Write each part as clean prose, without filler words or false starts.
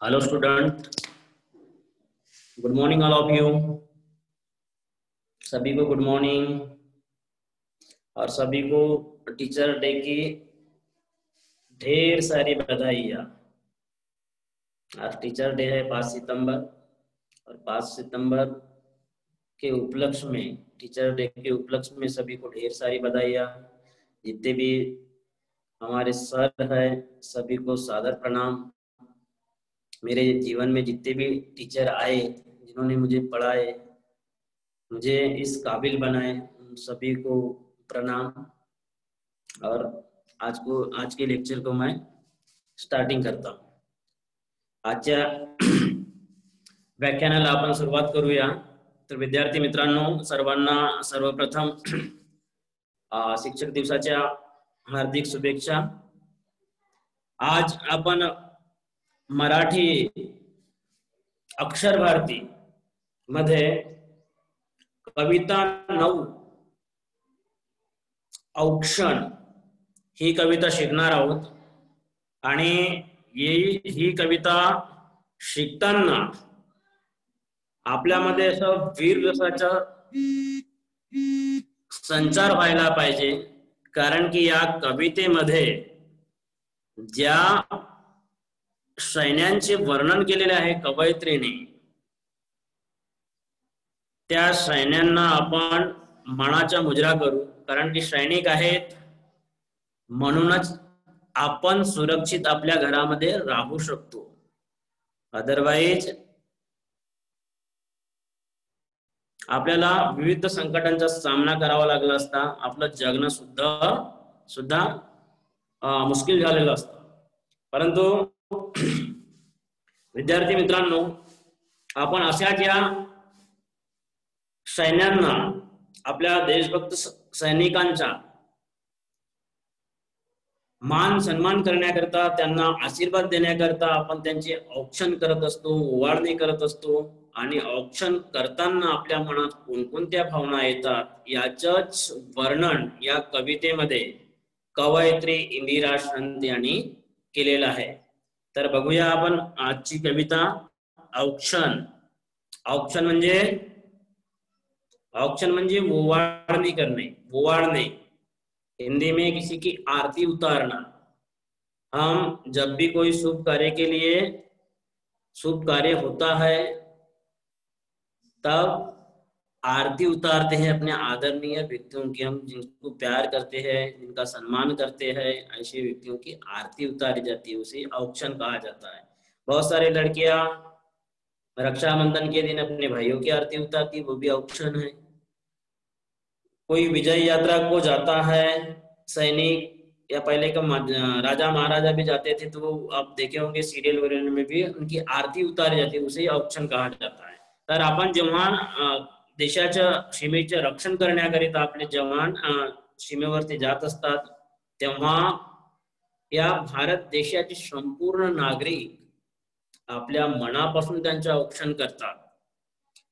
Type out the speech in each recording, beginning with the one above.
Hello student, good morning all of you. सभी को good morning और सभी को टीचर डे की ढेर सारी बधाइयाँ। आज टीचर डे है 5 सितंबर और 5 सितंबर के उपलक्ष्य में, टीचर डे के उपलक्ष्य में सभी को ढेर सारी बधाइयाँ। जितने भी हमारे सर हैं सभी को सादर प्रणाम। मेरे जीवन में जितने भी टीचर आए, जिन्होंने मुझे पढ़ाए, मुझे इस काबिल बनाए, उन सभी को प्रणाम। और आज के लेक्चर को मैं स्टार्टिंग करता हूँ। आजच्या व्याख्यानाला आपण सुरुवात करूया। तर विद्यार्थी मित्रांनो, सर्वांना सर्वप्रथम शिक्षक दिवसाच्या हार्दिक शुभेच्छा। आज आपण मराठी अक्षर भारती मध्ये कविता 9 औक्षण ही कविता शिकणार आहोत। आणि ही कविता शिकताना आपल्यामध्ये असं वीर रसाचा संचार व्हायला पाहिजे, कारण की या कवितेमध्ये ज्या सैन्यांचे वर्णन केलेले आहे कवयित्रीने, त्या सैन्यांना आपण मनाचा मुजरा करू, कारण की सैनिक आहेत म्हणूनच आपण सुरक्षित आपल्या घरामध्ये राहू शकतो। अदरवाइज आपल्याला विविध संकटांचा सामना करावा लागला असता, आपलं जगणं सुद्धा मुश्किल झालेलं असतं। परंतु विद्यार्थी मित्रांनो, आपण अशाच या सैन्यांना, आपल्या देशभक्त सैनिकांचा मान सन्मान करण्याकरता, त्यांना आशीर्वाद देण्याकरता आपण त्यांचे औक्षण करत असतो, ओवाळणी करत असतो। आणि औक्षण करताना आपल्या मनात कोणकोणत्या भावना येतात याचंच वर्णन या कवितेमध्ये कवयित्री इंदिरा संत यांनी केलेलं आहे। तर बघूया आपण आजची कविता औक्षण। औक्षण म्हणजे ओवाळणी करणे, ओवाळणे। हिंदी में किसी की आरती उतारना। हम जब भी कोई शुभ कार्य होता है तब आरती उतारते हैं अपने आदरणीय व्यक्तियों की। हम जिनको प्यार करते हैं, जिनका सम्मान करते हैं, ऐसे व्यक्तियों की आरती उतारी जाती है, उसे औक्षण कहा जाता है। बहुत सारे लड़कियां रक्षाबंधन के दिन अपने भाइयों की आरती उतारती, वो भी औक्षण है। कोई विजय यात्रा को जाता है सैनिक, या पहले का राजा महाराजा भी जाते थे, तो आप देखे होंगे सीरियल वगैरह में भी उनकी आरती उतारी जाती है, उसे औक्षण कहा जाता है। तर आपण जेव्हा देशाच्या सीमेचे रक्षण करण्याकरिता आपले जवान सीमेवरती जात असतात, तेव्हा या भारत देशाचे संपूर्ण नागरिक आपल्या मनापासून त्यांचे औक्षण करतात।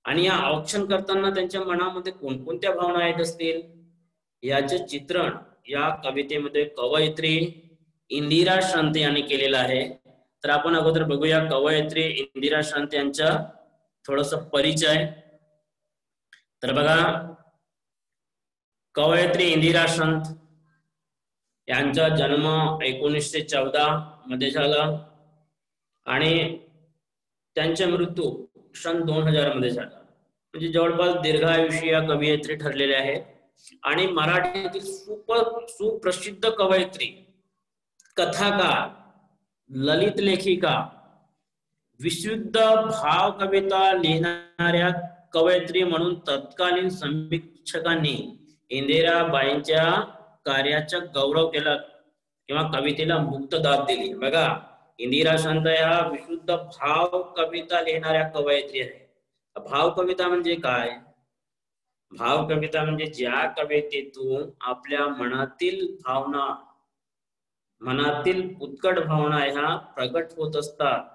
आणि या औक्षण करताना त्यांच्या मनामध्ये कोणकोणत्या भावना येत असतील याचे चित्रण या कवितेमध्ये कवयित्री इंदिरा संत यांनी केलेलं आहे। तर आपण अगोदर बघूया कवयित्री इंदिरा संत यांचा थोडासा परिचय। तर बघा, कवयित्री इंदिरा संत यांचा जन्म 1914 मध्ये झाला आणि त्यांचा मृत्यू सन 2000 मध्ये झाला। म्हणजे जवळपास दीर्घायुषी या कवयित्री ठरलेल्या आहेत। आणि मराठीतील सुप्रसिद्ध कवयित्री, कथाकार, ललित लेखिका, विशुद्ध भाव कविता लिहिणाऱ्या कवयित्री म्हणून तत्कालीन समीक्षकांनी इंदिराबाईंच्या कार्याचा गौरव केला किंवा कवितेला मुक्त दाद दिली। बघा, इंदिरा संत या विशुद्ध भाव कविता लिहिणाऱ्या कवयित्री आहे। भाव कविता म्हणजे काय? भाव कविता म्हणजे ज्या कवितेतून आपल्या मनातील भावना, मनातील उत्कट भावना ह्या प्रगट होत असतात,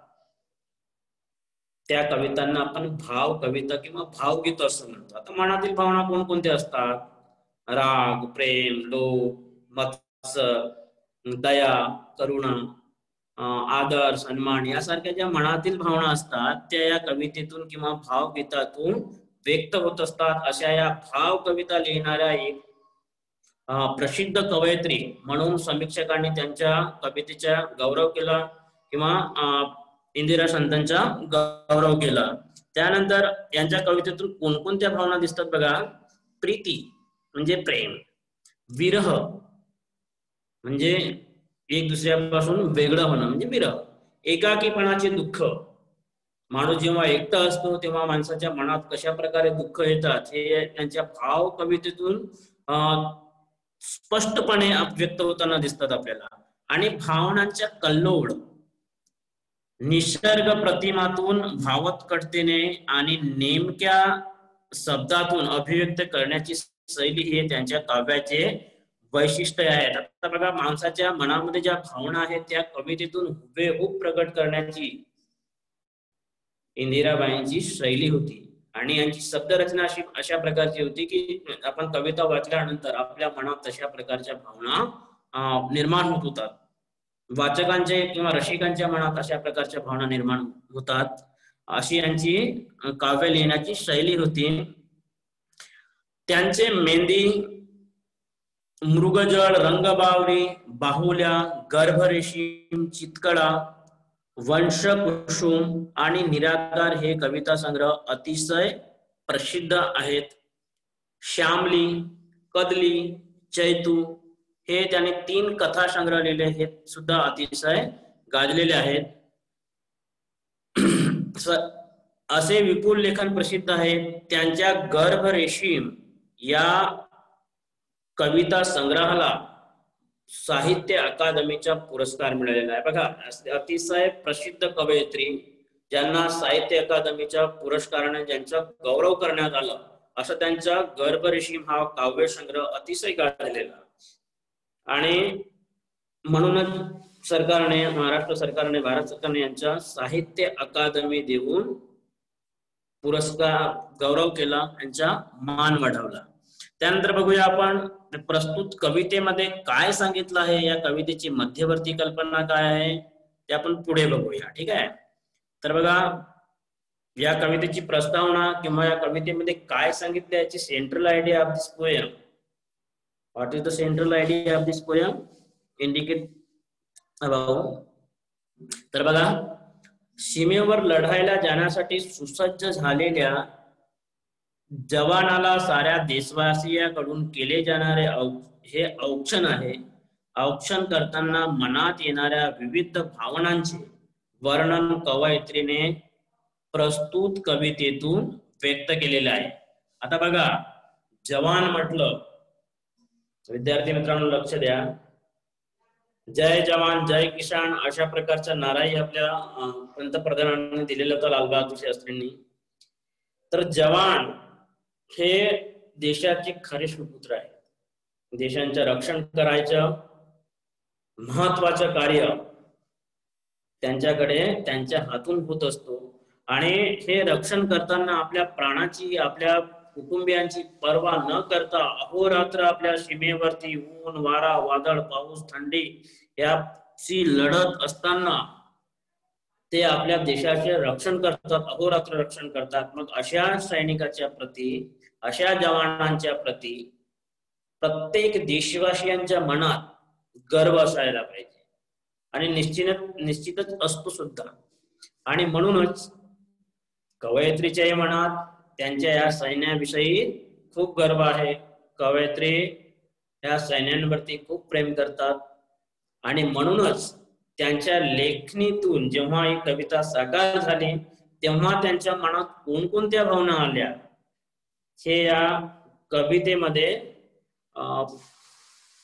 त्या कवितांना आपण भाव कविता किंवा भावगीत असं म्हणतो। आता मनातील भावना कोणकोणत्या असतात? राग, प्रेम, लोभ, मत्सर, दया, करुणा, आदर, सन्मान यासारख्या ज्या मनातील भावना असतात त्या या कवितेतून किंवा भावगीतातून व्यक्त होत असतात. अशा या भाव कविता लिहिणाऱ्या एक प्रसिद्ध कवयित्री म्हणून समीक्षकांनी त्यांच्या कवितेचा गौरव केला किंवा इंदिरा संतांचा गौरव केला. त्यानंतर यांच्या कवितेतून कोणकोणत्या भावना दिसतात बघा. प्रीती म्हणजे प्रेम, विरह म्हणजे एक दुसऱ्यापासून वेगळं होणं म्हणजे विरह, एकाकीपणाचे दुःख, माणूस जेव्हा एकटा असतो तेव्हा माणसाच्या मनात कशा प्रकारे दुःख येतात हे त्यांच्या भाव कवितेतून स्पष्टपणे व्यक्त होताना दिसतात आपल्याला. आणि भावनांच्या कल्लोळ, निसर्ग प्रतिमातून भावोत्कटतेने आणि नेमक्या शब्दातून अभिव्यक्त करण्याची शैली हे त्यांच्या काव्याचे वैशिष्ट्य आहेत. आता बघा, माणसाच्या मनामध्ये ज्या भावना आहेत त्या कवितेतून हुबेहूब प्रकट करण्याची इंदिराबाईंची शैली होती. आणि यांची शब्दरचना अशा प्रकारची होती की आपण कविता वाचल्यानंतर आपल्या मनात तशा प्रकारच्या भावना निर्माण होत होतात. वाचकांचे किंवा रसिकांच्या मनात अशा प्रकारच्या भावना निर्माण होतात. अशी यांची काव्य लिहिण्याची शैली होती. त्यांचे मेंदी, मृगजळ, रंगबावरी, बाहुल्या, गर्भरेशीम, चितकडा, वंशकुसुम आणि निराकार हे कविता संग्रह अतिशय प्रसिद्ध आहेत. श्यामली, कदली, चैतू हे त्याने 3 कथा संग्रह लिहिले, हे सुद्धा अतिशय गाजलेले आहेत. असे विपुल लेखन प्रसिद्ध आहे. त्यांच्या गर्भरेशीम या कविता संग्रहाला साहित्य अकादमीचा पुरस्कार मिळालेला आहे. बघा, अतिशय प्रसिद्ध कवयित्री ज्यांना साहित्य अकादमीच्या पुरस्काराने ज्यांचा गौरव करण्यात आला, असं त्यांचा गर्भरेशीम हा काव्य संग्रह अतिशय गाजलेला. आणि म्हणूनच सरकारने, महाराष्ट्र सरकारने, भारत सरकारने यांचा साहित्य अकादमी देऊन पुरस्कार गौरव केला, यांचा मान वाढवला. त्यानंतर बघूया आपण प्रस्तुत कवितेमध्ये काय सांगितलं आहे, या कवितेची मध्यवर्ती कल्पना काय आहे ते आपण पुढे बघूया. ठीक आहे. तर बघा, या कवितेची प्रस्तावना किंवा या कवितेमध्ये काय सांगितलं याची central idea of this poem. What is the central idea of this poem? Indicate about. तर बघा, सीमेवर लढायला जाण्यासाठी सुसज्ज झालेल्या जवानाला साऱ्या देशवासियाकडून केले जाणारे हे औक्षण आहे. औक्षण करताना मनात येणाऱ्या विविध भावनांचे वर्णन कवयित्रीने प्रस्तुत कवितेतून व्यक्त केलेले आहे. आता बघा, जवान म्हटलं, विद्यार्थी मित्रांनो लक्ष द्या, जय जवान जय किसान अशा प्रकारचा नाराही आपल्या पंतप्रधानांनी दिलेला होता, लालबहादूर शास्त्रींनी. तर जवान हे देशाचे खरे सुपुत्र आहे. देशांचं रक्षण करायचं महत्वाचं कार्य त्यांच्याकडे, त्यांच्या हातून होत असतो. आणि हे रक्षण करताना आपल्या प्राणाची, आपल्या कुटुंबियांची पर्वा न करता अहोरात्र आपल्या सीमेवरती ऊन, वारा, वादळ, पाऊस, थंडी याची लढत असताना ते आपल्या देशाचे रक्षण करतात, अहोरात्र रक्षण करतात. मग अशा सैनिकाच्या प्रती, अशा जवानांच्या प्रती प्रत्येक देशवासियांच्या मनात गर्व असायला पाहिजे. आणि निश्चितच असतो सुद्धा. आणि म्हणूनच कवयित्रीच्याही मनात त्यांच्या या सैन्याविषयी खूप गर्व आहे. कवयित्री या सैन्यांवरती खूप प्रेम करतात. आणि म्हणूनच त्यांच्या लेखणीतून जेव्हा ही कविता साकार झाली तेव्हा त्यांच्या मनात कोणकोणत्या भावना आल्या हे या कवितेमध्ये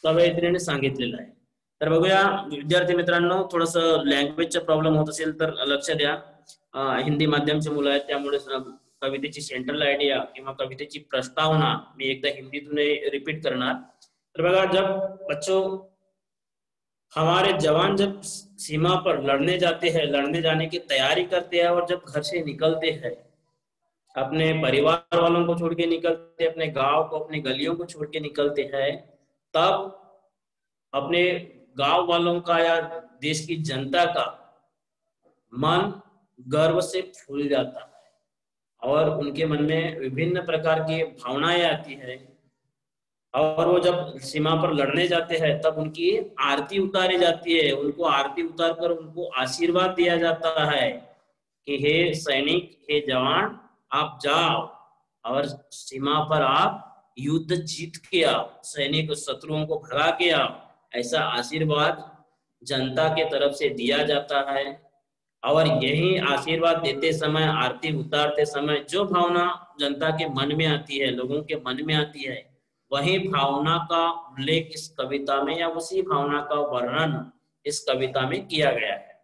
कवयित्रीने सांगितलेलं आहे. तर बघूया विद्यार्थी मित्रांनो, थोडस लँग्वेजचा प्रॉब्लेम होत असेल तर लक्ष द्या. हिंदी माध्यमचे मुलं आहेत त्यामुळे कवितेची सेंट्रल आयडिया किंवा कवितेची प्रस्तावना मी एकदा हिंदीतून रिपीट करणार. तर बघा, जब बच्चों हमारे जवान जब सीमा पर लड़ने जाते हैं, लड़ने जाने की तैयारी करते हैं और जब घर से निकलते हैं, अपने परिवार वालों को छोड़ के निकलते, अपने गांव को, अपनी गलियों को छोड़ के निकलते हैं, तब अपने गांव वालों का या देश की जनता का मन गर्व से फूल जाता है और उनके मन में विभिन्न प्रकार की भावनाएं आती है। और वो जब सीमा पर लड़ने जाते हैं तब उनकी आरती उतारी जाती है, उनको आरती उतार कर उनको आशीर्वाद दिया जाता है कि हे सैनिक, हे जवान, आप जाओ और सीमा पर आप युद्ध जीत के आओ, सैनिक शत्रुओं को भगा के आओ। ऐसा आशीर्वाद जनता के तरफ से दिया जाता है। और यही आशीर्वाद देते समय, आरती उतारते समय जो भावना जनता के मन में आती है, लोगों के मन में आती है, वही भावना का उल्लेख इस कविता में या उसी भावना का वर्णन इस कविता में किया गया है।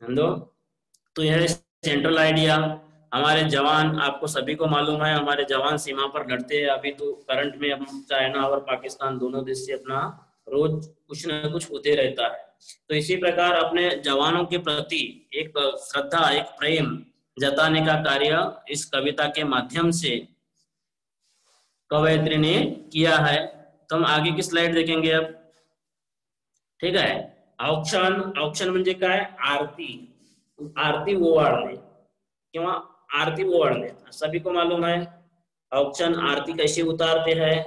समझो? तो यह सेंट्रल आइडिया। हमारे जवान, आपको सभी को मालूम है, हमारे जवान सीमा पर लड़ते हैं। अभी तो करंट में हम चाइना और पाकिस्तान दोनों देश से अपना रोज कुछ न कुछ होते रहता है। तो इसी प्रकार अपने जवानों के प्रति एक श्रद्धा, एक प्रेम जताने का कार्य इस कविता के माध्यम से कवयित्री ने किया है। तो हम आगे की स्लाइड देखेंगे अब। ठीक है। औक्षण, औक्षण म्हणजे काय? आरती, आरती ओवाळणे किंवा आरती ओवाळणे, सभी को मालूम है। औक्षण आरती कैसे उतारते हैं,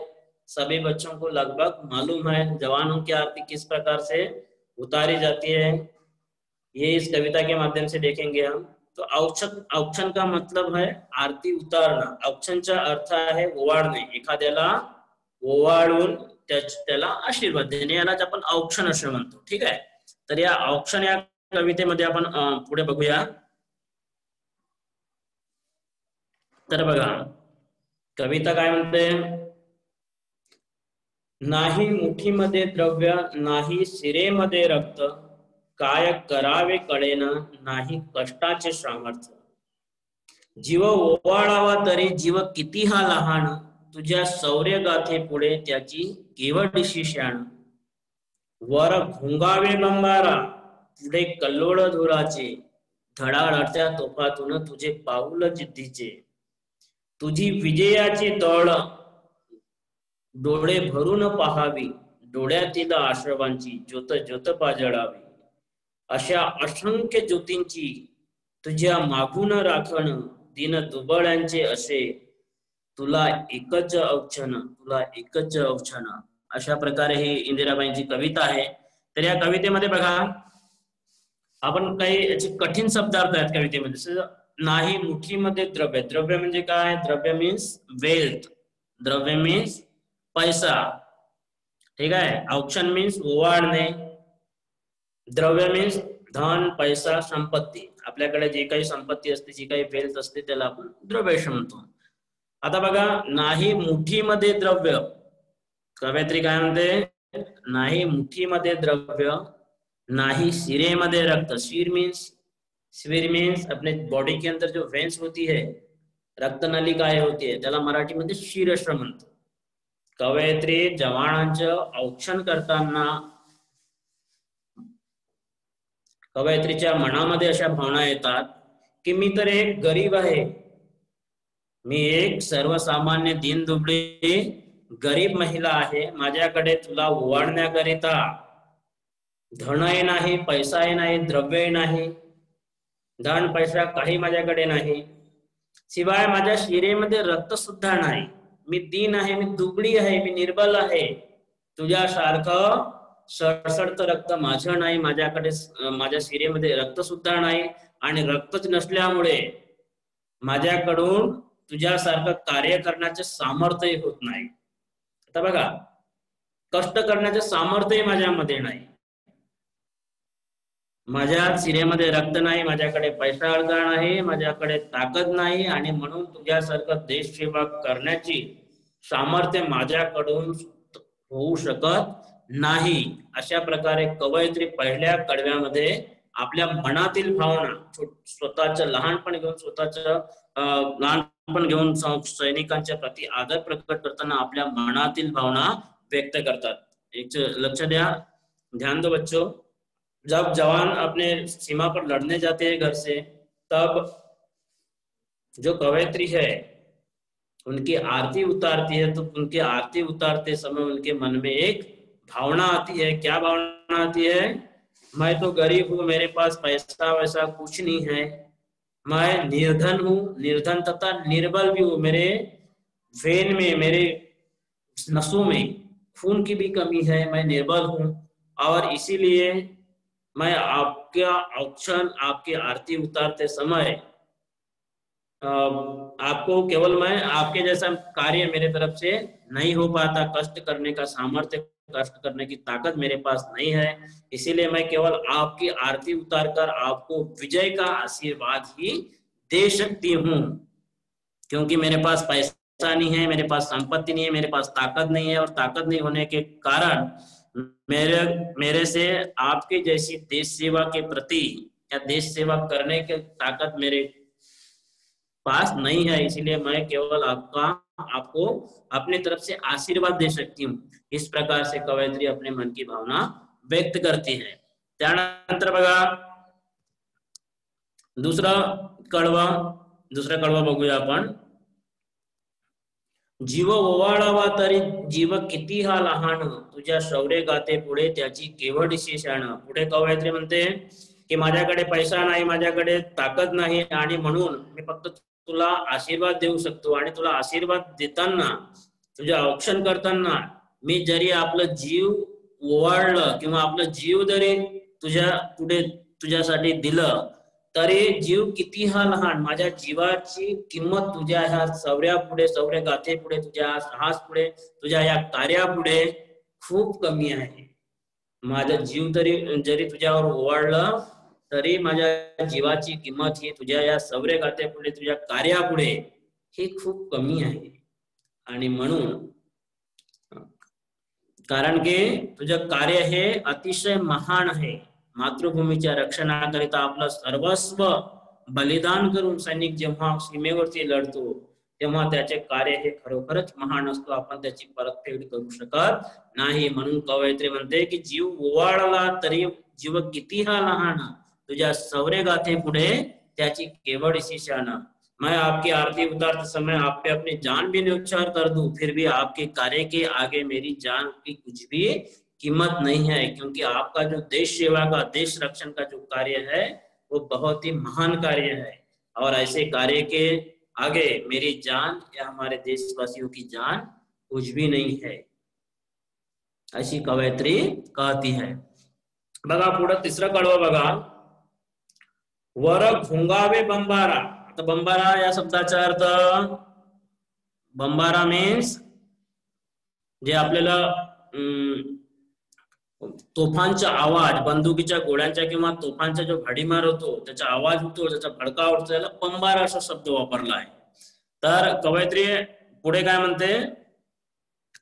सभी बच्चों को लगभग मालूम है। जवानों की आरती किस प्रकार से उतारी जाती है, ये इस कविता के माध्यम से देखेंगे हम। तो औक्षण, औक्षण का मतलब है आरती उतारणं। औक्षणचा अर्थ आहे ओवाळणे, एखाद्याला ओवाळून त्याला आशीर्वाद देणे, यालाच आपण औक्षण असे म्हणतो। ठीक आहे। तर या औक्षण या कवितेमध्ये आपण पुढे बघूया। तर बघा कविता काय म्हणते, नाही मुठीमध्ये द्रव्य, नाही शिरेमध्ये रक्त, काय करावे कळेना, नाही कष्टाचे सामर्थ्य, जीव ओवाळावा तरी जीव किती हा लहान, तुझ्या शौर्य गाथे पुढे त्याची केवढीशी शान, वर घुंगावे बंबारा पुढे कल्लोळ धुराचे, धडाडत्या तोफातून तुझे पाऊल जिद्दीचे, तुझी विजयाची तळ डोळे भरून पाहावी, डोळ्यातील आश्रवांची ज्योत ज्योत पाजळावी, अशा असंख्य ज्योतींची तुझ्या मागून राखण, दिन दुबळ्यांचे असे तुला एकच औक्षण, तुला एकच औक्षण। अशा प्रकारे ही इंदिराबाईंची कविता आहे। तर या कवितेमध्ये बघा आपण काही याचे कठीण शब्दार्थ आहेत कवितेमध्ये। नाही मुठीमध्ये द्रव्य, द्रव्य म्हणजे काय? द्रव्य मीन्स वेल्थ, द्रव्य मीन्स पैसा। ठीक आहे। औक्षण मीन्स ओवाळणे, द्रव्य मीन्स धन, पैसा, संपत्ती। आपल्याकडे जे काही संपत्ती असते, जी काही वेल्थ असते, त्याला आपण द्रव्य म्हणतो। आता बघा नाही मुठीमध्ये द्रव्य, कवयित्री काय म्हणते, नाही मुठीमध्ये द्रव्य, नाही सिरेमध्ये रक्त। सिर मीन्स अपने बॉडी के अंदर जो वेन्स होती है, रक्तनलिका होती है, त्याला मराठीमध्ये शिर असं म्हणतो। कवयित्री जवानांचं औक्षण करताना कवयित्रीच्या मनामध्ये अशा भावना येतात की मी तर एक गरीब आहे, मी एक सर्वसामान्य दीनदुबळी गरीब महिला आहे, माझ्याकडे तुला ओवाळण्याकरिता धनही नाही, पैसाही नाही, द्रव्यही नाही, धन पैसा काही माझ्याकडे नाही, शिवाय माझ्या शिरेमध्ये रक्त सुद्धा नाही, मी दीन आहे, मी दुबळी आहे, मी निर्बल आहे, तुझ्यासारखं सडसडतं रक्त माझं नाही, माझ्याकडे माझ्या शिरेमध्ये रक्त सुद्धा नाही, आणि रक्तच नसल्यामुळे माझ्याकडून तुझ्यासारखं कार्य करण्याचे सामर्थ्य होत नाही। आता बघा कष्ट करण्याचे सामर्थ्य माझ्यामध्ये नाही, माझ्या शिरेमध्ये रक्त नाही, माझ्याकडे पैसा अर्धा नाही, माझ्याकडे ताकद नाही, आणि म्हणून तुझ्यासारखं देश सेवा करण्याची सामर्थ्य माझ्याकडून होऊ शकत नाही। अशा प्रकारे कवयित्री पहिल्या कडव्यामध्ये आपल्या मनातील भावना, स्वतःचं लहानपण घेऊन, स्वतःचं लहानपण घेऊन सैनिकांच्या प्रति आदर प्रकट करताना आपल्या मनातील भावना व्यक्त करतात। एक लक्ष्य द्या, ध्यान दो बच्चों, जब जवान अपने सीमा पर लड़ने जाते हैं घर से, तब जो कवयित्री है उनकी आरती उतारती है, तो उनकी आरती उतारते समय उनके मन में एक भावना आती है। क्या भावना आती है? मैं तो गरीब हूँ, मेरे पास पैसा वैसा कुछ नहीं है। मैं निर्धन हूँ, निर्धन तथा निर्बल भी हूँ। मेरे वेन में, मेरे नसों में खून की भी कमी है, मैं निर्बल हूँ। और इसीलिए मैं आपका औक्षण, आपकी आरती उतारते समय आपको केवल, मैं आपके जैसा कार्य मेरे तरफ से नहीं हो पाता, कष्ट करने का सामर्थ्य, कष्ट करने की ताकत मेरे पास नहीं है। इसीलिए मैं केवल आपकी आरती उतार कर आपको विजय का आशीर्वाद ही दे सकती हूँ। क्योंकि मेरे पास पैसा नहीं है, मेरे पास संपत्ति नहीं है, मेरे पास ताकत नहीं है, और ताकत नहीं होने के कारण मेरे मेरे से आपके जैसी देश सेवा के प्रति या देश सेवा करने की ताकत मेरे पास नहीं है। इसीलिए मैं केवल आपको अपनी तरफ से आशीर्वाद दे सकती हूँ। इस प्रकार से कवयित्री अपने मन की भावना व्यक्त करती है। त्यानंतर बघा दुसरा कडवा बघूया आपण। जीव ओवाळावा तरी जीव किती हा लहान, तुझ्या शौर्य गाते पुढे त्याची केवढीशी शाण। पुढे कवयित्री म्हणते की माझ्याकडे पैसा नाही, माझ्याकडे ताकद नाही, आणि म्हणून मी फक्त तुला आशीर्वाद देऊ शकतो। आणि तुला आशीर्वाद देताना, तुझे औक्षण करताना मी जरी आपलं जीव ओवाळलं किंवा आपलं जीव जरी तुझ्या पुढे तुझ्यासाठी दिलं, तरी जीव किती हा लहान, माझ्या जीवाची किंमत तुझ्या ह्या शौर्यापुढे, शौर्य गाथेपुढे, तुझ्या साहस पुढे, तुझ्या या कार्यापुढे खूप कमी आहे। माझा जीव तरी जरी तुझ्यावर ओवाळलं, तरी माझ्या जीवाची किंमत ही तुझ्या या शौर्य गाथेपुढे, तुझ्या कार्यापुढे ही खूप कमी आहे। आणि म्हणून, कारण की तुझं कार्य हे अतिशय महान आहे। मातृभूमीच्या रक्षणाकरिता आपलं सर्वस्व बलिदान करून सैनिक जेव्हा सीमेवरती लढतो, तेव्हा त्याचे कार्य हे खरोखरच महान असतो। आपण त्याची परतफेड करू शकत नाही। म्हणून कवयित्री म्हणते की जीव ओवाळला तरी जीव किती हा लहान, तुझ्या शौर्य गाथे पुढे त्याची केवढीशी शान। मैं आपकी आरती उतारते समय आप पे अपनी जान भी न्यौछावर कर दूं, फिर भी आपके कार्य के आगे मेरी जान की कुछ भी कीमत नहीं है। क्योंकि आपका जो देश सेवा का, देश रक्षण का जो कार्य है, वो बहुत ही महान कार्य है। और ऐसे कार्य के आगे मेरी जान या हमारे देशवासियों की जान कुछ भी नहीं है, ऐसी कवयित्री कहती है। बघा पुढे तिसरं कडवं बघा, वर घुंगावे बंबारा। आता बंबारा या शब्दाचा अर्थ, बंबारा मीन्स जे आपल्याला तोफांचा आवाज, बंदुकीच्या गोळ्यांचा किंवा तोफांचा जो भडीमार होतो, त्याचा आवाज होतो, त्याचा भडकाव होतो, त्याला बंबारा असा शब्द वापरला आहे। तर कवयित्री पुढे काय म्हणते,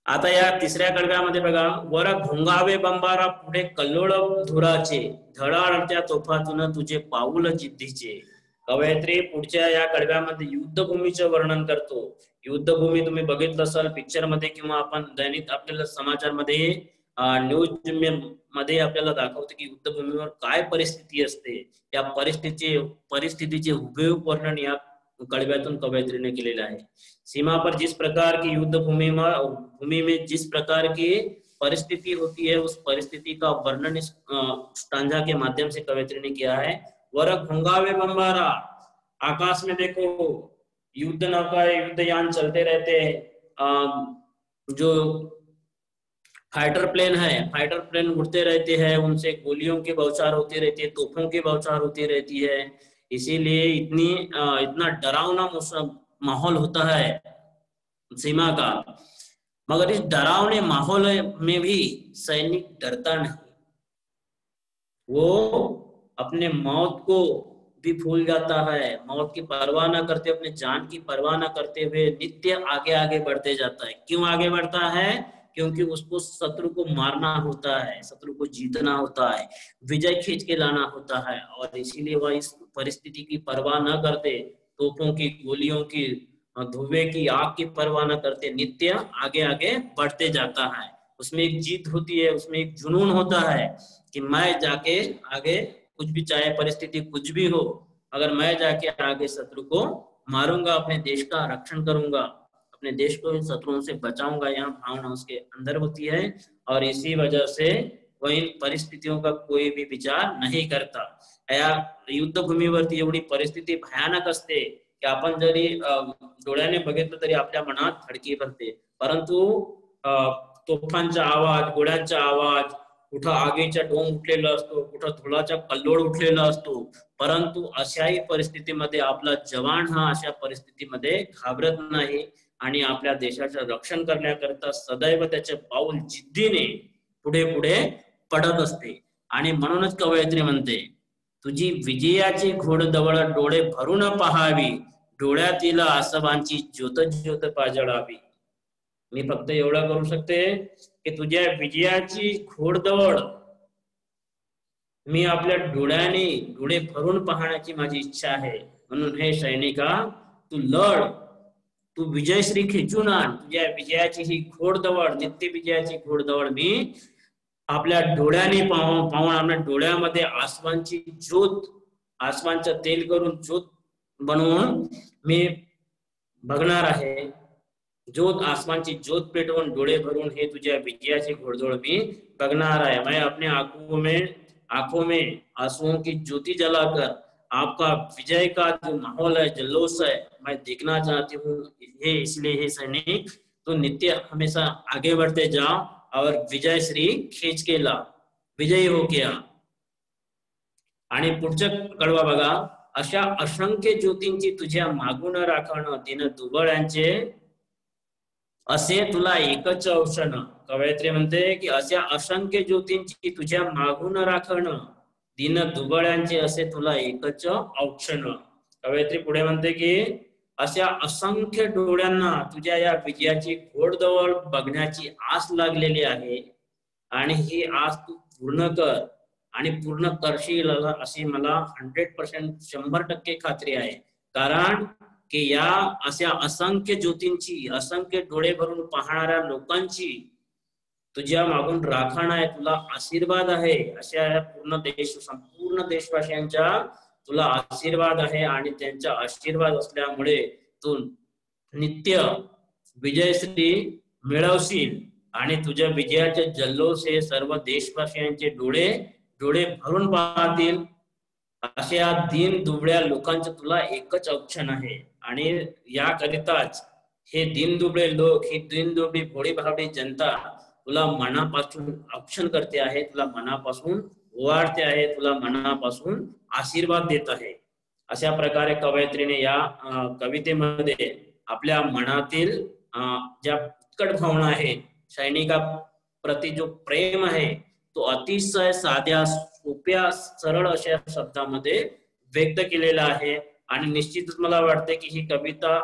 आता या तिसऱ्या कडव्यामध्ये बघा, वर घोंगावे बंबारा पुढे कल्लोळ धुराचे, धडाडत्या तोफातून तुझे पाऊल जिद्दीचे। कवयित्री पुढच्या या कडव्यामध्ये युद्धभूमीचं वर्णन करतो। युद्धभूमी तुम्ही बघितलं असाल पिक्चर मध्ये, किंवा आपण दैनिक आपल्याला समाचार मध्ये, न्यूज मध्ये आपल्याला दाखवते की युद्धभूमीवर काय परिस्थिती असते। या परिस्थितीचे हुबेहूब वर्णन या कड़व्यातून कवयित्री ने केलेला है। सीमा पर जिस प्रकार की युद्ध भूमि में जिस प्रकार की परिस्थिति होती है, उस परिस्थिति का वर्णन इस स्टांजा के माध्यम से कवयित्री ने किया है। वर घोंगावे बंबारा, आकाश में देखो युद्ध नौकाएं, युद्धयान चलते रहते हैं। जो फाइटर प्लेन है, फाइटर प्लेन उड़ते रहते हैं, उनसे गोलियों की बौछार होती रहती है, तोपों की बौछार होती रहती है। इसीलिए इतना डरावना माहौल होता है सीमा का। मगर इस डरावने माहौल में भी सैनिक डरता नहीं, वो अपने मौत को भी भूल जाता है, मौत की परवाह न करते, अपने जान की परवाह न करते हुए नित्य आगे आगे बढ़ते जाता है। क्यों आगे बढ़ता है? क्योंकि उसको शत्रु को मारना होता है, शत्रु को जीतना होता है, विजय खींच के लाना होता है। और इसीलिए वह इस परिस्थिति की परवाह न करते, तोपों की, गोलियों की, धुएं की, आग की परवाह न करते, नित्य आगे आगे बढ़ते जाता है। उसमें एक जीत होती है, उसमें एक जुनून होता है कि मैं जाके आगे, कुछ भी चाहे परिस्थिति कुछ भी हो, अगर मैं जाके आगे शत्रु को मारूंगा, अपने देश का रक्षण करूंगा, अपने देश को इन शत्रुओं से बचाऊंगा, यहाँ भावना उसके अंदर होती है। और इसी वजह से व इन परिस्थितियों का कोई भी विचार नहीं करता. या युद्धभूमीवरती एवढी परिस्थिती भयानक असते की आपण जरी डोळ्याने बघितलं तरी आपल्या मनात धडकी भरते. परंतु तोफांचा आवाज, गोळ्यांचा आवाज, कुठं आगीचा डोंग उठलेला असतो, कुठं धुळाचा कल्लोळ उठलेला असतो, परंतु अशाही परिस्थितीमध्ये आपला जवान हा अशा परिस्थितीमध्ये घाबरत नाही आणि आपल्या देशाचं रक्षण करण्याकरता सदैव त्याचे पाऊल जिद्दीने पुढे पुढे पडत असते. आणि म्हणूनच कवयित्री म्हणते, तुझी विजयाची घोडदवड डोळे भरून पहावी, डोळ्यातील आसवांची ज्योत ज्योत पाजळावी. मी फक्त एवढं करू शकते की तुझ्या विजयाची घोडदवड मी आपल्या डोळे भरून पाहण्याची माझी इच्छा आहे. म्हणून हे सैनिका, तू लढ, तू विजयश्री खेचून आण. तुझ्या विजयाची ही घोडदवड, नित्य विजयाची घोडदवड मी आपल्या डोळ्याने पाहून आपल्या डोळ्यामध्ये आसमानची ज्योत, आसमानचं तेल करून ज्योत बनवून मी बघणार आहे. ज्योत, आसमानची ज्योत पेटवून डोळे भरून हे तुझ्या विजयाची घोडदौड़ मी बघणार है. मैं अपने आंखों में आंसुओं की ज्योति जलाकर आपका विजय का जो माहौल है, जल्लोष है, मैं देखना चाहती हूँ. ये इसलिए हे सैनिक, तो नित्य हमेशा आगे बढ़ते जाओ और विजय श्री खींच के ला, विजयी हो गया. आणि पुढचं कडवा बघा, अशा असंख्य ज्योतींची तुझ्या मागून राखण, दिन दुबळ्यांचे असे तुला एकच औषण. कवयित्री म्हणते की अशा असंख्य ज्योतींची तुझ्या मागून राखण, दिन दुबळ्यांचे असे तुला एकच औक्षण. कवयित्री पुढे म्हणते की अशा असंख्य डोळ्यांना तुझ्या या विजयाची घोडदौड बघण्याची आस लागलेली आहे आणि ही आस तू पूर्ण कर आणि पूर्ण करशील अशी मला 100% 100% खात्री आहे. कारण की या अशा असंख्य ज्योतींची, असंख्य डोळे भरून पाहणाऱ्या लोकांची तुझ्या मागून राखण आहे, तुला आशीर्वाद आहे. अशा संपूर्ण देशवासियांच्या तुला आशीर्वाद आहे आणि त्यांचा आशीर्वाद असल्यामुळे तू नित्य विजयश्री मिळवशील आणि तुझ्या विजयाचे जल्लोष हे सर्व देशवासियांचे डोळे भरून पाहतील. अशा दीन दुबळ्या लोकांचं तुला एकच औक्षण आहे. आणि याकरिताच हे दीनदुबळे लोक, ही दीनदुबळी भोळी भावडी जनता तुला मनापासून औक्षण करते आहे, तुला मनापासून ओवाळते आहे, तुला मनापासून आशीर्वाद देत आहे. अशा प्रकारे कवयित्रीने या कवितेमध्ये आपल्या मनातील ज्या उत्कट भावना आहे, सैनिकाप्रती जो प्रेम आहे, तो अतिशय साध्या, सोप्या, सरळ अशा शब्दामध्ये व्यक्त केलेला आहे. आणि निश्चितच मला वाटते की ही कविता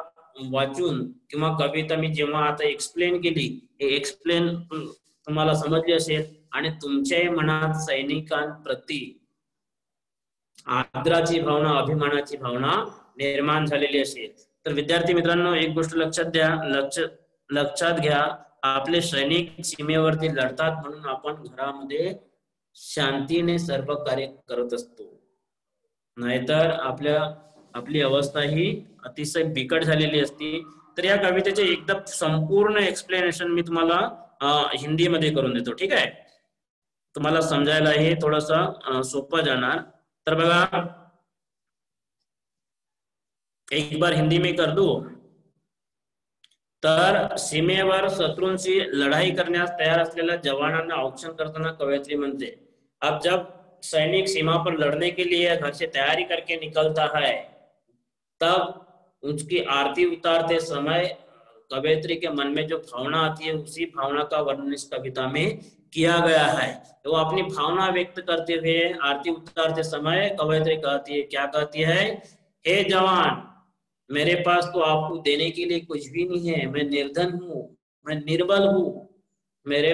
वाचून किंवा कविता मी जेव्हा आता एक्सप्लेन केली, हे एक्सप्लेन तुम्हाला समजली असेल आणि तुमच्याही मनात सैनिकांप्रती आदराची भावना, अभिमानाची भावना निर्माण झालेली असेल. तर विद्यार्थी मित्रांनो, एक गोष्ट लक्षात घ्या, आपले सैनिक सीमेवरती लढतात म्हणून आपण घरामध्ये शांतीने सर्व कार्य करत असतो, नाहीतर आपली अवस्था ही अतिशय बिकट झालेली असती. तर या कवितेचे एकदम संपूर्ण एक्सप्लेनेशन मी तुम्हाला हिंदी मध्ये करून देतो. ठीक आहे, तुम्हाला समजायला हे थोडस सोपं जाणार. तर बघा, एक बार हिंदी में कर दू. तर सीमेवर शत्रूंशी लढाई करण्यास तयार असलेल्या जवानांना औक्षण करताना कवयित्री म्हणते, अब जब सैनिक सीमा पर लड़ने के लिए घर से तैयारी करके निकलता है, तब उसकी आरती उतारते समय कवयित्री के मन में जो भावना आती है, उसी भावना का वर्णन इस कविता में किया गया है. तो वो अपनी भावना व्यक्त करते हुए आरती उतारते समय कवयित्री कहती है, क्या कहती है, हे जवान, मेरे पास तो आपको देने के लिए कुछ भी नहीं है, मैं निर्धन हूँ, मैं निर्बल हूँ, मेरे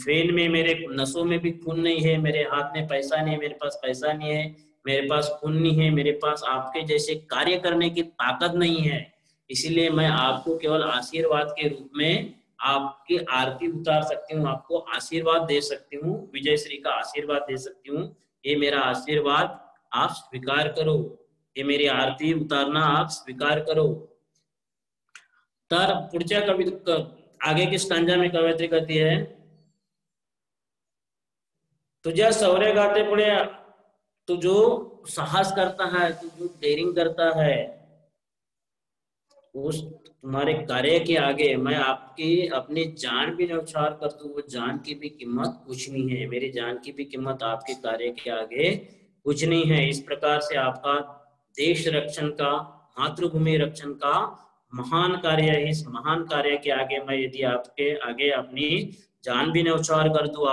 वेन में, मेरे नसों में भी खून नहीं है, मेरे हाथ में पैसा नहीं है, मेरे पास पैसा नहीं है, मेरे पास खून नहीं है, मेरे पास आपके जैसे कार्य करने की ताकत नहीं है, इसीलिए मैं आपको केवल आशीर्वाद के रूप में आपकी आरती उतार सकती हूँ, आपको आशीर्वाद दे सकती हूँ, विजयश्री का आशीर्वाद दे सकती हूँ. ये मेरा आशीर्वाद आप स्वीकार करो, ये मेरी आरती उतारना आप स्वीकार करो. तर पुढच्या आगे की स्टांजा में कवयित्री कहती है, तुझ्या शौर्य गाते पुढे, तू जो साहस करता है, तू जो डेयरिंग करता है, उस तुम्हारे कार्य के आगे मैं आपकी अपनी जान भी न्यौछावर कर दूं, वो जान की भी कीमत कुछ नहीं है। मेरी जान की भी कीमत आपके कार्य के आगे कुछ नहीं है। इस प्रकार से आपका देश रक्षण का, मातृभूमि रक्षण का महान कार्य है। इस महान कार्य के आगे मैं यदि आपके आगे अपनी जान भी न्यौछावर कर दूं,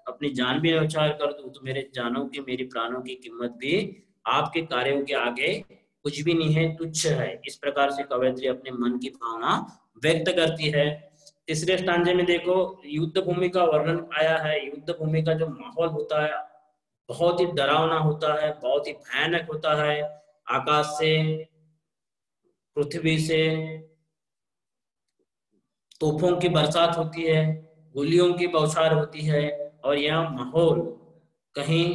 अपनी जान भी न्यौछावर कर दूं, तो मेरे जानों की, मेरी प्राणों की कीमत भी आपके कार्यों के आगे कुछ भी नहीं है, तुच्छ है। इस प्रकार से कवयित्री अपने मन की भावना व्यक्त करती है। तीसरे स्टांजे में देखो, युद्ध भूमि का वर्णन आया है। युद्ध भूमि का जो माहौल होता है बहुत ही डरावना होता है, बहुत ही भयानक होता है। आकाश से, पृथ्वी से तोपों की बरसात होती है, गोलियों की बौछार होती है, और यह माहौल, कहीं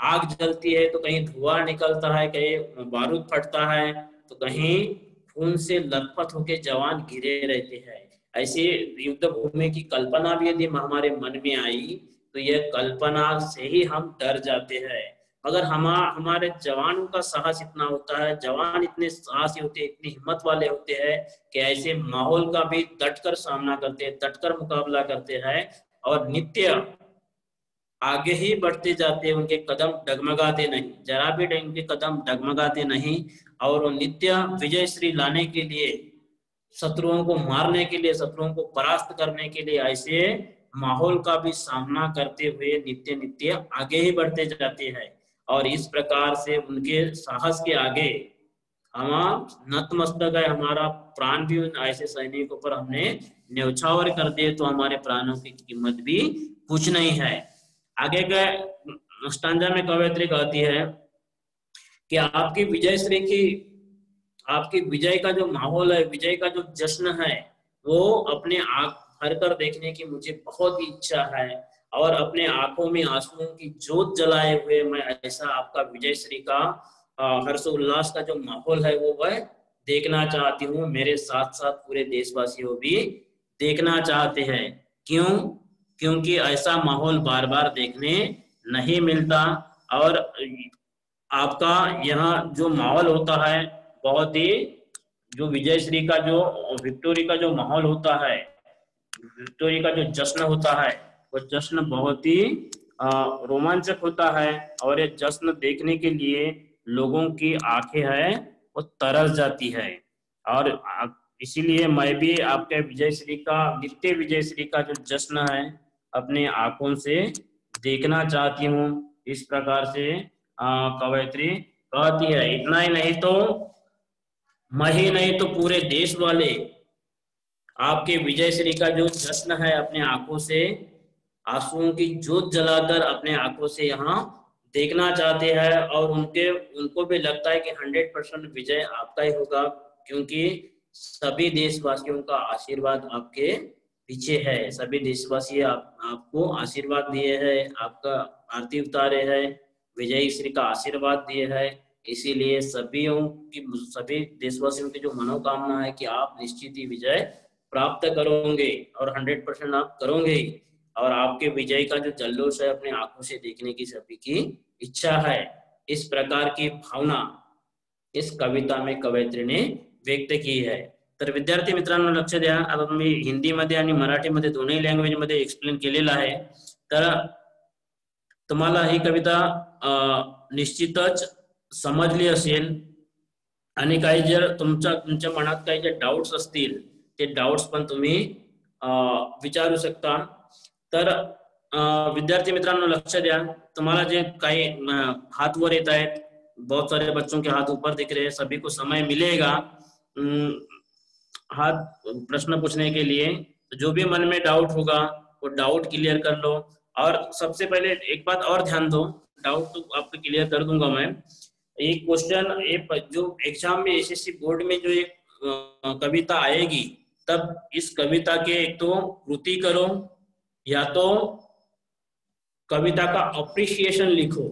आग जलती है तो कहीं धुआं निकलता है, कहीं बारूद फटता है, तो कहीं खून से लथपथ होकर जवान घिरे रहते हैं। ऐसे युद्ध भूमि की कल्पना भी यदि हमारे मन में आई तो यह कल्पना से ही हम डर जाते हैं। अगर हमारे जवानों का साहस इतना होता है, जवान इतने साहसी होते हैं, इतनी हिम्मत वाले होते हैं कि ऐसे माहौल का भी डटकर सामना करते हैं, डटकर मुकाबला करते हैं, और नित्य आगे ही बढ़ते जाते हैं। उनके कदम डगमगाते नहीं, जरा भी उनके कदम डगमगाते नहीं, और वो नित्य विजय श्री लाने के लिए, शत्रुओं को मारने के लिए, शत्रुओं को परास्त करने के लिए ऐसे माहौल का भी सामना करते हुए नित्य नित्य आगे ही बढ़ते जाते हैं। और इस प्रकार से उनके साहस के आगे हम नतमस्तक है। हमारा प्राण भी उन ऐसे सैनिकों पर हमने न्यौछावर कर दिए तो हमारे प्राणों की कीमत भी कुछ नहीं है। आगे का स्टांजा में कवयित्री कहती है कि आपकी विजय श्री की, आपकी विजय का जो माहौल है, विजय का जो जश्न है, वो अपने आंख भर कर देखने की मुझे बहुत ही इच्छा है, और अपने आंखों में आंसुओं की जोत जलाए हुए मैं ऐसा आपका विजय श्री का हर्ष उल्लास का जो माहौल है वो वह देखना चाहती हूँ। मेरे साथ साथ पूरे देशवासियों भी देखना चाहते हैं। क्यों? क्योंकि ऐसा माहौल बार बार देखने नहीं मिलता। और आपका यहाँ जो माहौल होता है बहुत ही, जो विजयश्री का जो विक्टोरी का जो माहौल होता है, विक्टोरी का जो जश्न होता है, वो जश्न बहुत ही रोमांचक होता है। और ये जश्न देखने के लिए लोगों की आंखें है वो तरस जाती है। और इसीलिए मैं भी आपके विजयश्री का, नित्य विजयश्री का जो जश्न है अपने आंखों से देखना चाहती हूँ। इस प्रकार से कवयित्री कहती है। इतना ही नहीं तो मैं ही नहीं तो पूरे देश वाले आपके विजयश्री का जो जश्न है अपने आंखों से आंसुओं की जोत जलाकर अपने आंखों से यहाँ देखना चाहते हैं। और उनको भी लगता है कि 100% विजय आपका ही होगा, क्योंकि सभी देशवासियों का आशीर्वाद आपके पीछे है। सभी देशवासी आपको आशीर्वाद दिए हैं, आपका आरती उतारे हैं, विजयी श्री का आशीर्वाद दिए हैं। इसीलिए सभी देशवासियों की जो मनोकामना है कि आप निश्चित ही विजय प्राप्त करोगे, और 100% आप करोगे ही। और आपके विजय का जो जल्लोष है अपने आंखों से देखने की सभी की इच्छा है। इस प्रकार की भावना इस कविता में कवयित्री ने व्यक्त की है। तर विद्यार्थी मित्रांनो लक्ष द्या, आता मी हिंदीमध्ये आणि मराठीमध्ये दोन्ही लँग्वेजमध्ये एक्सप्लेन केलेला आहे। तर तुम्हाला ही कविता निश्चितच समजली असेल, आणि काही जर तुमच्या मनात काही जे डाउट्स असतील ते डाउट्स पण तुम्ही विचारू शकता। तर विद्यार्थी मित्रांनो लक्ष द्या, तुम्हाला जे काही हाथ वर येत आहेत, बहुत सारे बच्चों के हाथ ऊपर दिख रहे हैं, सभी को समय मिलेगा हाथ प्रश्न पूछने के लिए। तो जो भी मन में डाउट होगा वो डाउट क्लियर कर लो। और सबसे पहले एक बात और ध्यान दो, डाउट तो आपको क्लियर कर दूंगा मैं। एक क्वेश्चन जो एग्जाम में एसएससी बोर्ड में जो एक कविता आएगी, तब इस कविता के एक तो कृति करो या तो कविता का अप्रिशिएशन लिखो।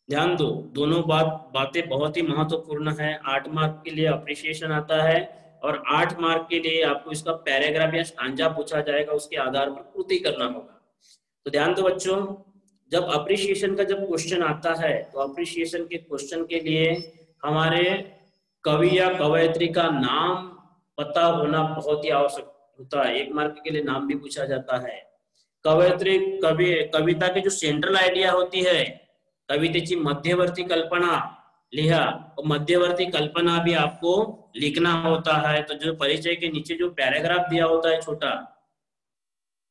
ध्यान दो, दोनों बातें बहुत ही महत्वपूर्ण है। 8 मार्क के लिए अप्रिशिएशन आता है, और 8 मार्क के लिए आपको इसका पैराग्राफ या स्टांजा पूछा जाएगा, उसके आधार पर कृति करना होगा। तो ध्यान दो बच्चों, जब अप्रिसिएशन का जब क्वेश्चन आता है तो अप्रिसिएशन के क्वेश्चन के लिए हमारे कवि या कवयित्री का नाम पता होना बहुत ही आवश्यक होता है। 1 मार्क के लिए नाम भी पूछा जाता है। कवयित्री कविता की जो सेंट्रल आयडिया होती है, कवितेची मध्यवर्ती कल्पना लिहा, और मध्यवर्ती कल्पना भी आपको लिखना होता है। तो जो परिचय के नीचे जो पैराग्राफ दिया होता है छोटा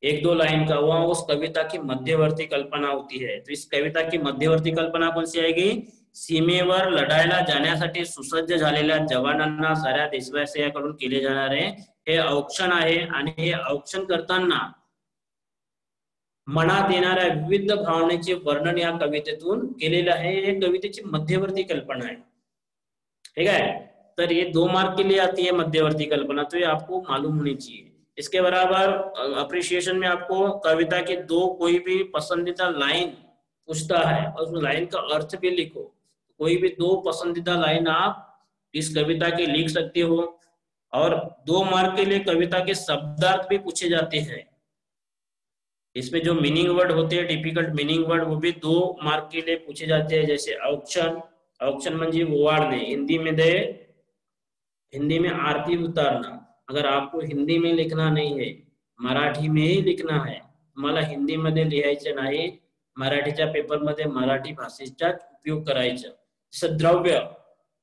1-2 लाइन का, वह उस कविता की मध्यवर्ती कल्पना होती है। तो इस कविता की मध्यवर्ती कल्पना कौन सी आएगी? सीमेवर लढायला जाण्यासाठी सुसज्ज झालेल्या जवानांना साऱ्या देशवासियांकडून केले जाणारे हे औक्षण आहे, आणि हे औक्षण करताना मनात येणाऱ्या विविध भावनेचे वर्णन या कवितेतून केलेलं आहे। हे कवितेची मध्यवर्ती कल्पना है, ठीक है। तो ये 2 मार्क के लिए आती है मध्यवर्ती कल्पना, तो ये आपको मालूम होनी चाहिए। इसके बराबर अप्रिसिएशन में आपको कविता की 2 कोई भी पसंदीदा लाइन पूछता है और उस लाइन का अर्थ भी लिखो। कोई भी 2 पसंदीदा लाइन आप इस कविता की लिख सकते हो। और 2 मार्क के लिए कविता के शब्दार्थ भी पूछे जाते हैं। इसमें जो मीनिंग वर्ड होते हैं, डिफिकल्ट मीनिंग वर्ड, वो भी 2 मार्क के लिए पूछे जाते हैं। जैसे औक्षण, औक्षण म्हणजे ओवाळणे, हिंदी में आरती उतारना। अगर आपको हिंदी में लिखना नहीं है, मराठी में ही लिखना है, तुम्हाला हिंदी मध्ये लिहायचं नाही, मराठीच्या पेपर मध्ये मराठी भाषेचा उपयोग करायचा। जसं द्रव्य,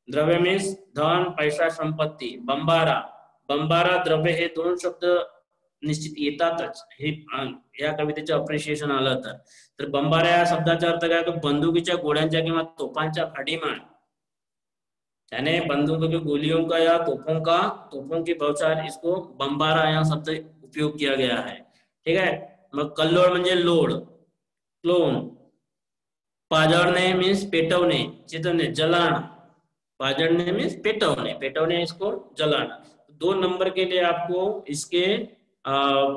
द्रव्य मीन्स धन, पैसा, संपत्ती। बंबारा, बंबारा, द्रव्य हे 2 शब्द निश्चित येतातच। हे या कवितेचं अप्रिशिएशन आलं तर बंबारा या शब्दाचा अर्थ काय? बंदुकीच्या गोळ्यांच्या किंवा तोफांच्या भाडीमार, यानी बंदूकों की गोलियों का या तोपों की बौछार, इसको बंबारा या शब्द उपयोग किया गया है, ठीक है। मग कल्लोळ म्हणजे लोड, क्लोन। पाजळणे मीन्स पेटवणे, चितवणे, जलाना। पाजळणे मीन्स पेटवणे, पेटवणे इसको जलाना। 2 नंबर के लिए आपको इसके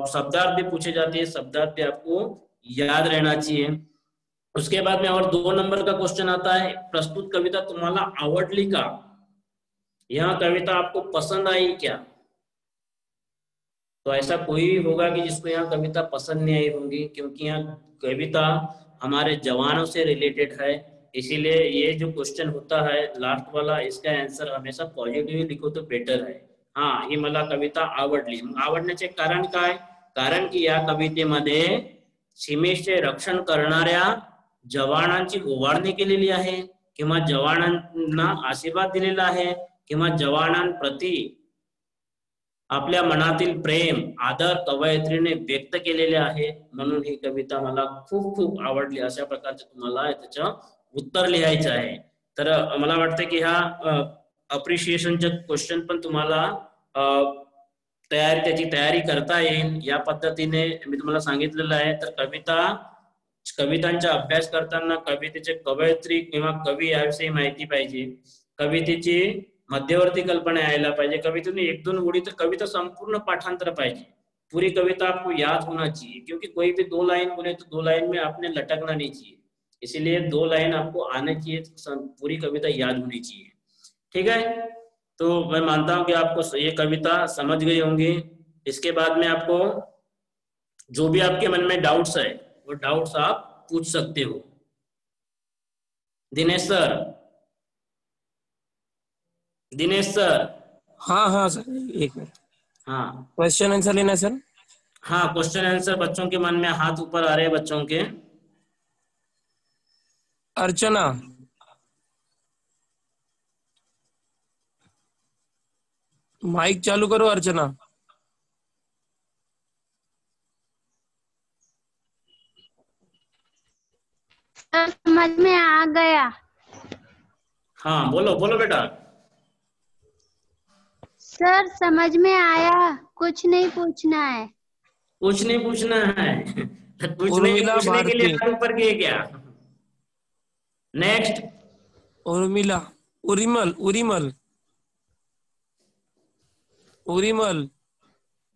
शब्दार्थ भी पूछे जाते हैं, शब्दार्थ भी आपको याद रहना चाहिए। उसके बाद में और 2 नंबर का क्वेश्चन आता है, प्रस्तुत कविता तुम्हाला आवडली का? यह कविता आपको पसंद आई क्या? तो ऐसा कोई होगा कि जिसको यहाँ कविता पसंद नहीं आई होगी, क्योंकि यहाँ कविता हमारे जवानों से रिलेटेड है। इसीलिए ये जो क्वेश्चन होता है लास्ट वाला, इसका आंसर हमेशा पॉझिटिव्ह लिखो तो बेटर है। हाँ, ही मला कविता आवडली। आवडण्याचे कारण काय? कारण की या कवितेमध्ये सीमेचे रक्षण करणाऱ्या जवानांची ओवाळणी केलेली आहे, किंवा जवानांना आशीर्वाद दिलेला आहे, किंवा जवानांप्रती आपल्या मनातील प्रेम, आदर कवयित्रीने व्यक्त केलेले आहे। म्हणून ही कविता मला खूप खूप आवडली। अशा प्रकारचे तुम्हाला त्याचं उत्तर लिहायचं आहे। तर मला वाटतं की ह्या अप्रिशिएशनचे क्वेश्चन पण तुम्हाला त्याची तयारी करता येईल। या पद्धतीने मी तुम्हाला सांगितलेलं आहे। तर कवितांचा अभ्यास करताना कवितेचे कवयित्री किंवा कवी याविषयी माहिती पाहिजे, कवितेची मध्यवर्ती कल्पना यायला पाहिजे, कवितेने 1-2 ओळी तो कविता संपूर्ण पाठांतर पाहिजे। पूरी कविता आपको याद होना चाहिए, क्योंकि कोई भी 2 लाइन बोले तो 2 लाइन में आपने लटकना नहीं चाहिए। इसीलिए 2 लाइन आपको आना चाहिए, पूरी कविता याद होनी चाहिए, ठीक है। तो मैं मानता हूं कि आपको ये कविता समझ गई होंगी। इसके बाद में आपको जो भी आपके मन में डाउट्स है, वो डाउट्स आप पूछ सकते हो। Dinesh sir, Dinesh sir. हाँ हाँ सर, 1 मिनट। हाँ, क्वेश्चन आंसर लेना है सर। हाँ, क्वेश्चन आंसर बच्चों के मन में हाथ ऊपर आ रहे हैं बच्चों के। अर्चना, माइक चालू करो अर्चना। समझ में आ गया। हाँ, बोलो बोलो बेटा। सर समझ में आया, कुछ नहीं पूछना है। कुछ नहीं पूछना है। कुछ नहीं उर्मिला पूछने के लिए भारती, हाथ ऊपर किए क्या? नेक्स्ट। उर्मिला, उरिमल, उरिमल, उरिमल,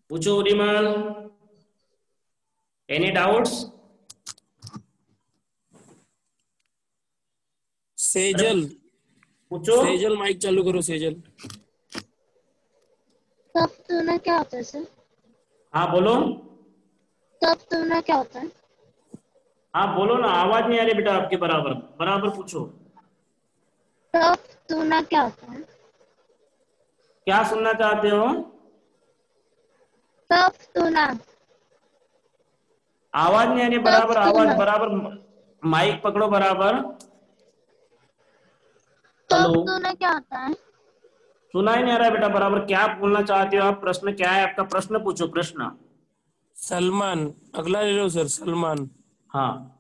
पूछो उरिमल, एनी डाउट्स? सेजल, पूछो। सेजल माइक चालू करो सेजल। तब तो ना क्या होता है सर? हाँ बोलो। तब तो ना क्या होता है? हाँ बोलो ना, आवाज नहीं आ रही बेटा आपके बराबर, बराबर पूछो। टफ सुना क्या होता है? क्या सुनना चाहते हो? टफ सुना। आवाज नहीं आ रही टफ बराबर, आवाज सुना। बराबर, माइक पकड़ो बराबर। हेलो, टफ सुना क्या होता है? सुना ही नहीं आ रहा है बेटा बराबर, क्या बोलना चाहते हो आप? प्रश्न क्या है आपका? प्रश्न पूछो, प्रश्न। सलमान, अगला ले लो सर, सलमान। हाँ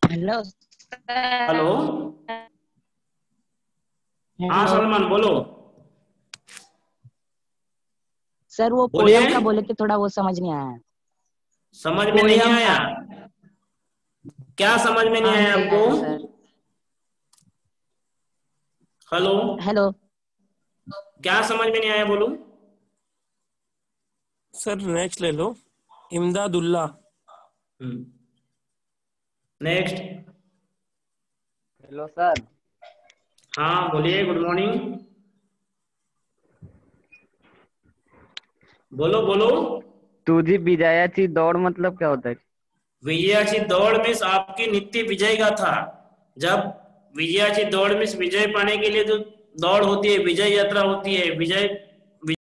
हेलो हेलो, सर। हाँ हेलो सलमान बोलो। सर, वो बोलिए। पोयम का बोले थे, थोड़ा वो समझ नहीं आया। समझ में नहीं पोयम आया? का। क्या समझ में नहीं हाँ, आया नहीं आपको? आया सर। हेलो, हेलो क्या समझ में नहीं आया बोलो। सर नेक्स्ट ले low, Imdadullah. Next. Hello sir. हाँ बोलिए, गुड मॉर्निंग। बोलो बोलो। तुझी विजयाची दौड़ मतलब क्या होता है? विजयाची दौड़ में आपकी नित्य विजय का था। जब विजयाची दौड़ में विजय पाने के लिए जो दौड़ होती है, विजय यात्रा होती है, विजय